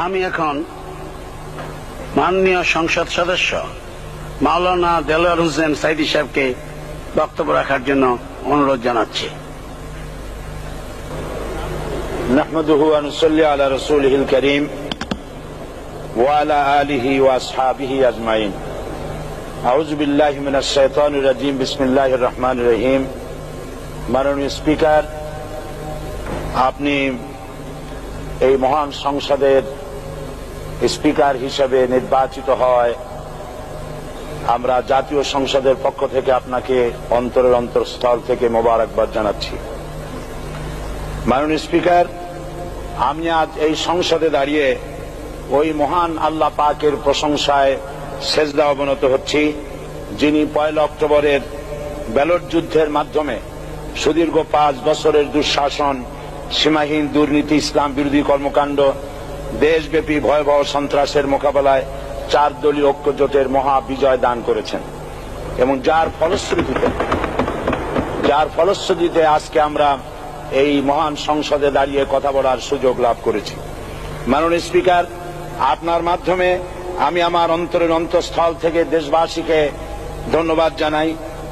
আমি এখন মাননীয় সংসদ সদস্য মাওলানা দেলোয়ার হোসেন সাইদি সাহেবকে বক্তব্য রাখার জন্য অনুরোধ জানাচ্ছি। নাহমাদুহু ওয়া নুসাল্লি আলা রাসূলিহিল কারীম ওয়া আলা আলিহি ওয়া আসহাবিহি আজমাইন। আউযু বিল্লাহি মিনাশ শাইতানির রাজীম। বিসমিল্লাহির রহমানির রহিম। মাননীয় স্পিকার, আপনি এই মহান সংসদের স্পিকার হিসেবে নির্বাচিত হয় আমরা জাতীয় সংসদের পক্ষ থেকে আপনাকে অন্তরের অন্তঃস্থল থেকে মোবারকবাদ জানাচ্ছি। মাননীয় স্পিকার, আমি আজ এই সংসদে দাঁড়িয়ে ওই মহান আল্লাহ পাকের প্রশংসায় সেজদা অবনত হচ্ছি, যিনি 1 অক্টোবরের ব্যালট যুদ্ধের মাধ্যমে সুদীর্ঘ 5 বছরের দুঃশাসন, সীমাহীন দুর্নীতি, ইসলাম বিরোধী কর্মকাণ্ড, দেশব্যাপী ভয়াবহ সন্ত্রাসের মোকাবেলায় 4 দলীয় ঐক্য জোটের মহা বিজয় দান করেছেন এবং যার ফলশ্রুতিতে আজকে আমরা এই মহান সংসদে দাঁড়িয়ে কথা বলার সুযোগ লাভ করেছি। মাননীয় স্পিকার, আপনার মাধ্যমে আমি আমার অন্তরের অন্তঃস্থল থেকে দেশবাসীকে ধন্যবাদ জানাই।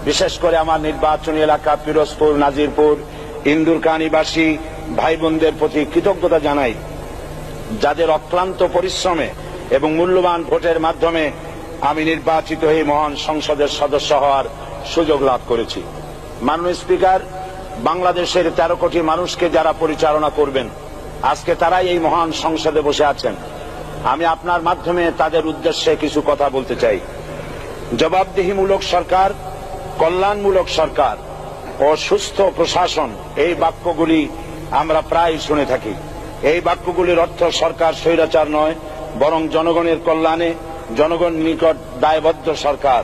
বিশেষ করে আমার নির্বাচনী এলাকা পিরোজপুর, নাজিরপুর, ইন্দুরকানীবাসী ভাই বোনদের প্রতি কৃতজ্ঞতা জানাই, যাদের অক্লান্ত পরিশ্রমে এবং মূল্যবান ভোটের মাধ্যমে আমি নির্বাচিত হয়ে মহান সংসদের সদস্য হওয়ার সুযোগ লাভ করেছি। মাননীয় স্পিকার, বাংলাদেশের 13 কোটি মানুষকে যারা পরিচালনা করবেন আজকে তারাই এই মহান সংসদে বসে আছেন। আমি আপনার মাধ্যমে তাদের উদ্দেশ্যে কিছু কথা বলতে চাই। জবাবদিহিমূলক সরকার, কল্যাণমূলক সরকার ও সুস্থ প্রশাসন, এই বাক্যগুলি আমরা প্রায় শুনে থাকি। এই বাক্যগুলির অর্থ সরকার স্বৈরাচার নয়, বরং জনগণের কল্যাণে জনগণ নিকট দায়বদ্ধ সরকার,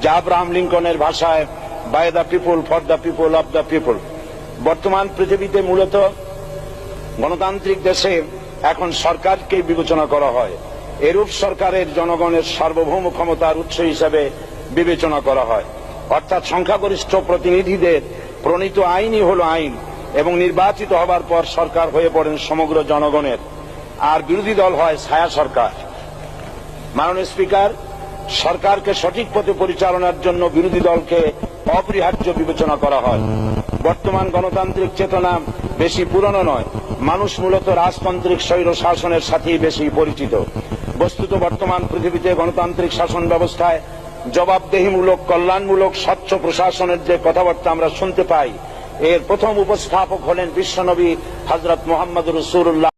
যা আব্রাহাম লিঙ্কনের ভাষায় by the people, for the people, of the people. বর্তমান পৃথিবীতে মূলত গণতান্ত্রিক দেশে এখন সরকারকে বিবেচনা করা হয়। এরূপ সরকারের জনগণের সার্বভৌম ক্ষমতার উৎস হিসেবে বিবেচনা করা হয়, অর্থাৎ সংখ্যাগরিষ্ঠ প্রতিনিধিদের প্রণীত আইনই হল আইন এবং নির্বাচিত হবার পর সরকার হয়ে পড়েন সমগ্র জনগণের, আর বিরোধী দল হয় ছায়া সরকার। মাননীয় স্পিকার, সরকারকে সঠিক পথে পরিচালনার জন্য বিরোধী দলকে অপরিহার্য বিবেচনা করা হয়। বর্তমান গণতান্ত্রিক চেতনা বেশি পুরনো নয়, মানুষ মূলত রাজতান্ত্রিক স্বৈর শাসনের সাথেই বেশি পরিচিত। বস্তুত বর্তমান পৃথিবীতে গণতান্ত্রিক শাসন ব্যবস্থায় জবাবদিহিমূলক, কল্যাণমূলক, স্বচ্ছ প্রশাসনের যে কথাবার্তা আমরা শুনতে পাই, এর প্রথম উপস্থাপক হলেন বিশ্বনবী হযরত মুহাম্মদ রাসূলুল্লাহ।